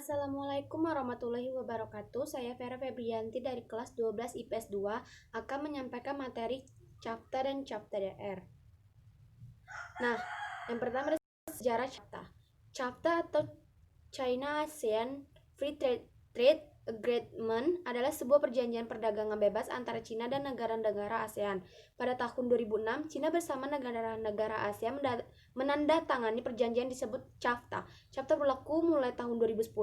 Assalamualaikum warahmatullahi wabarakatuh. Saya Vera Febrianti dari kelas 12 IPS 2 akan menyampaikan materi CAFTA dan CAFTA DR. Nah, yang pertama adalah sejarah CAFTA. CAFTA atau China ASEAN Free Trade Agreement adalah sebuah perjanjian perdagangan bebas antara Cina dan negara-negara ASEAN. Pada tahun 2006, Cina bersama negara-negara ASEAN menandatangani perjanjian disebut CAFTA. CAFTA berlaku mulai tahun 2010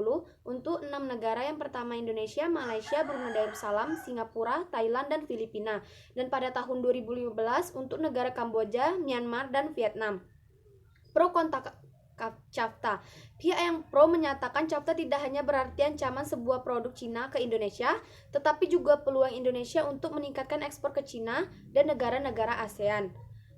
untuk 6 negara, yang pertama Indonesia, Malaysia, Brunei Darussalam, Singapura, Thailand, dan Filipina. Dan pada tahun 2015 untuk negara Kamboja, Myanmar, dan Vietnam. Pro kontra CAFTA. Pihak yang pro menyatakan CAFTA tidak hanya berarti ancaman sebuah produk Cina ke Indonesia, tetapi juga peluang Indonesia untuk meningkatkan ekspor ke Cina dan negara-negara ASEAN.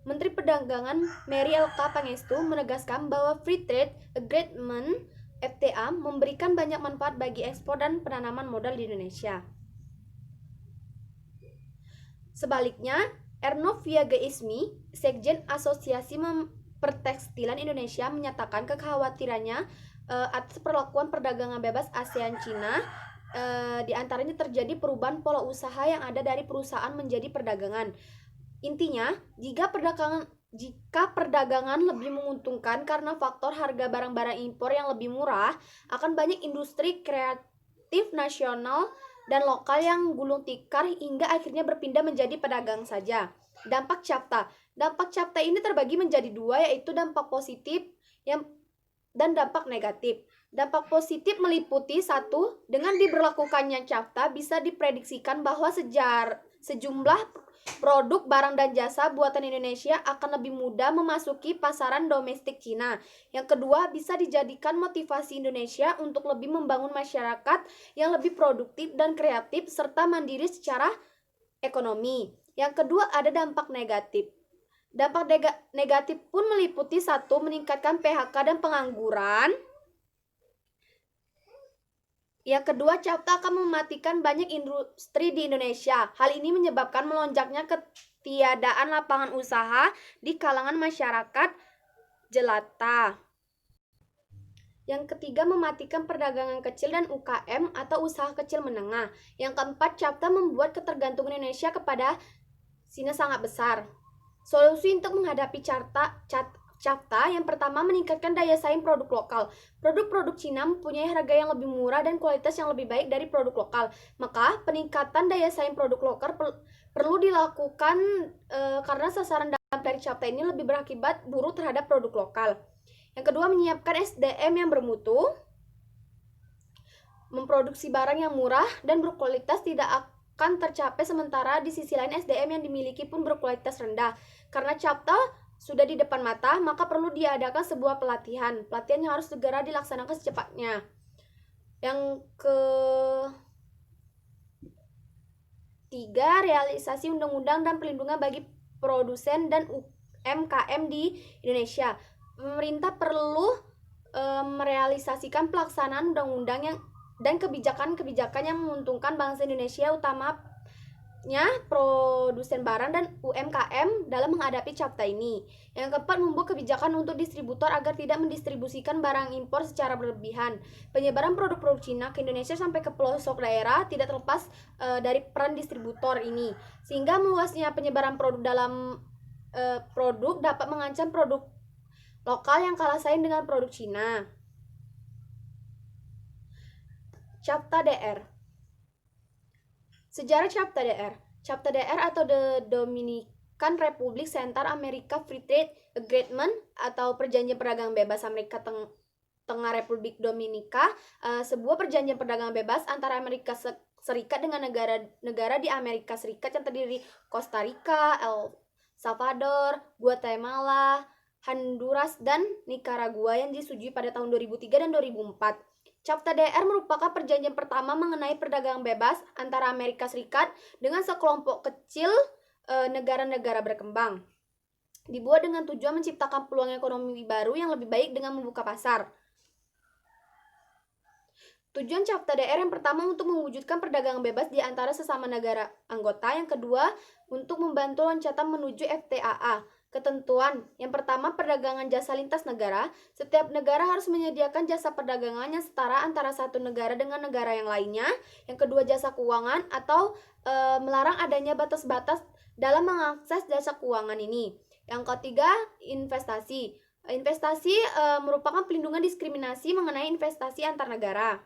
Menteri Perdagangan Mary LK Pangestu menegaskan bahwa Free Trade Agreement FTA memberikan banyak manfaat bagi ekspor dan penanaman modal di Indonesia. Sebaliknya, Ernov Wiaga-Ismi, Sekjen Asosiasi Pertekstilan Indonesia, menyatakan kekhawatirannya atas perlakuan perdagangan bebas ASEAN-Cina. Di antaranya terjadi perubahan pola usaha yang ada dari perusahaan menjadi perdagangan. Intinya, jika perdagangan lebih menguntungkan karena faktor harga barang-barang impor yang lebih murah, akan banyak industri kreatif nasional dan lokal yang gulung tikar hingga akhirnya berpindah menjadi pedagang saja. Dampak CAFTA. Dampak CAFTA ini terbagi menjadi dua, yaitu dampak positif dan dampak negatif. Dampak positif meliputi: satu, dengan diberlakukannya CAFTA bisa diprediksikan bahwa sejumlah produk, barang, dan jasa buatan Indonesia akan lebih mudah memasuki pasaran domestik Cina. Yang kedua, bisa dijadikan motivasi Indonesia untuk lebih membangun masyarakat yang lebih produktif dan kreatif serta mandiri secara ekonomi. Yang kedua, ada dampak negatif. Dampak negatif pun meliputi: satu, meningkatkan PHK dan pengangguran. Yang kedua, CAFTA akan mematikan banyak industri di Indonesia. Hal ini menyebabkan melonjaknya ketiadaan lapangan usaha di kalangan masyarakat jelata. Yang ketiga, mematikan perdagangan kecil dan UKM atau usaha kecil menengah. Yang keempat, CAFTA membuat ketergantungan Indonesia kepada Cina sangat besar. Solusi untuk menghadapi CAFTA yang pertama, meningkatkan daya saing produk lokal. Produk-produk Cina mempunyai harga yang lebih murah dan kualitas yang lebih baik dari produk lokal. Maka peningkatan daya saing produk lokal perlu dilakukan karena sasaran dari CAFTA ini lebih berakibat buruk terhadap produk lokal. Yang kedua, menyiapkan SDM yang bermutu. Memproduksi barang yang murah dan berkualitas tidak akan tercapai sementara di sisi lain SDM yang dimiliki pun berkualitas rendah. Karena CAFTA sudah di depan mata, maka perlu diadakan sebuah pelatihan. Pelatihan yang harus segera dilaksanakan secepatnya. Yang ketiga, realisasi undang-undang dan perlindungan bagi produsen dan UMKM di Indonesia. Pemerintah perlu merealisasikan pelaksanaan undang-undang dan kebijakan-kebijakan yang menguntungkan bangsa Indonesia, utamanya produsen barang dan UMKM dalam menghadapi CAFTA ini. Yang keempat, membuat kebijakan untuk distributor agar tidak mendistribusikan barang impor secara berlebihan. Penyebaran produk-produk Cina ke Indonesia sampai ke pelosok daerah tidak terlepas dari peran distributor ini, sehingga meluasnya penyebaran produk dalam produk dapat mengancam produk lokal yang kalah saing dengan produk Cina. CAFTA DR. Sejarah CAFTA DR. CAFTA DR atau The Dominican Republic Central America Free Trade Agreement atau Perjanjian Perdagangan Bebas Amerika Tengah Republik Dominika, sebuah perjanjian perdagangan bebas antara Amerika Serikat dengan negara-negara di Amerika Serikat yang terdiri Costa Rica, El Salvador, Guatemala, Honduras, dan Nicaragua yang disetujui pada tahun 2003 dan 2004. CAFTA DR merupakan perjanjian pertama mengenai perdagangan bebas antara Amerika Serikat dengan sekelompok kecil negara-negara berkembang. Dibuat dengan tujuan menciptakan peluang ekonomi baru yang lebih baik dengan membuka pasar. Tujuan CAFTA DR yang pertama untuk mewujudkan perdagangan bebas di antara sesama negara anggota. Yang kedua, untuk membantu loncatan menuju FTAA. Ketentuan. Yang pertama, perdagangan jasa lintas negara. Setiap negara harus menyediakan jasa perdagangan yang setara antara satu negara dengan negara yang lainnya. Yang kedua, jasa keuangan atau melarang adanya batas-batas dalam mengakses jasa keuangan ini. Yang ketiga, investasi. Investasi merupakan pelindungan diskriminasi mengenai investasi antar negara.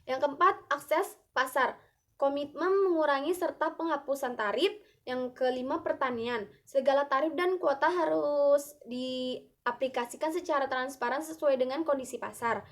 Yang keempat, akses pasar. Komitmen mengurangi serta penghapusan tarif. Yang kelima, pertanian. Segala tarif dan kuota harus diaplikasikan secara transparan sesuai dengan kondisi pasar.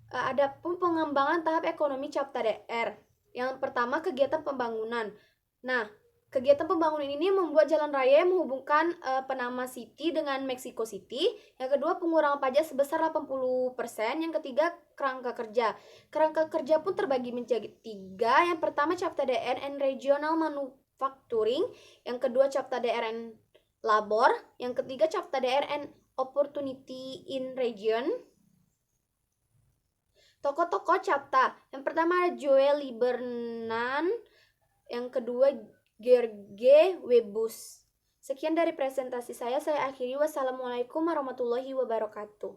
Adapun pengembangan tahap ekonomi Capta DR. Yang pertama, kegiatan pembangunan. Nah, kegiatan pembangunan ini membuat jalan raya yang menghubungkan Panama City dengan Mexico City. Yang kedua, pengurangan pajak sebesar 80%. Yang ketiga, kerangka kerja. Kerangka kerja pun terbagi menjadi 3. Yang pertama, Capta DR and Regional Manufacturing. Yang kedua, Capta DR and Labor. Yang ketiga, Capta DR and Opportunity in Region. Tokoh-tokoh Capta. Yang pertama ada Joel Lieberman. Yang kedua Gerge Webus. Sekian dari presentasi saya akhiri. Wassalamualaikum warahmatullahi wabarakatuh.